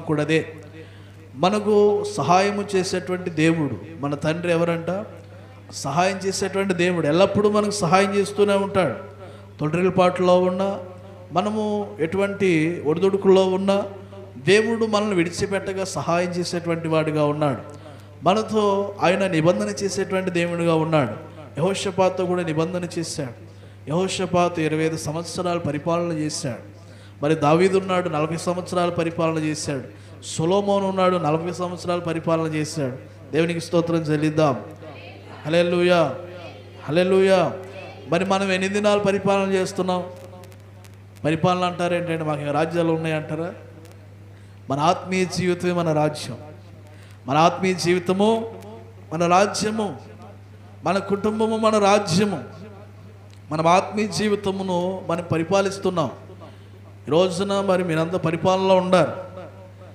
కూడా అదే. మనకు సహాయము చేసేటువంటి దేవుడు మన తండ్రి ఎవరంట? సహాయం చేసేటువంటి దేవుడు. ఎల్లప్పుడూ మనకు సహాయం చేస్తూనే ఉంటాడు. తొట్టిల్పాటులో ఉన్నా, మనము ఎటువంటి ఒడిదుడుకుల్లో ఉన్నా దేవుడు మనల్ని విడిచిపెట్టగా సహాయం చేసేటువంటి వాడిగా ఉన్నాడు. మనతో ఆయన నిబంధన చేసేటువంటి దేవుడిగా ఉన్నాడు. యెహోషాపాతుతో కూడా నిబంధన చేశాడు. యెహోషాపాతు 25 సంవత్సరాలు పరిపాలన చేశాడు. మరి దావీదు ఉన్నాడు, 40 సంవత్సరాలు పరిపాలన చేశాడు. సొలొమోను ఉన్నాడు, 40 సంవత్సరాలు పరిపాలన చేశాడు. దేవునికి స్తోత్రం చెల్లిద్దాం. హల్లెలూయా, హల్లెలూయా. మరి మనం ఎన్ని దినాలు పరిపాలన చేస్తున్నాం? పరిపాలన అంటారు ఏంటంటే మాకు రాజ్యాలు ఉన్నాయంటారా? మన ఆత్మీయ జీవితమే మన రాజ్యం. మన ఆత్మీయ జీవితము మన రాజ్యము, మన కుటుంబము మన రాజ్యము. మనం ఆత్మీయ జీవితమును మనం పరిపాలిస్తున్నాం. ఈ రోజున మరి మీరంతా పరిపాలనలో ఉండారు.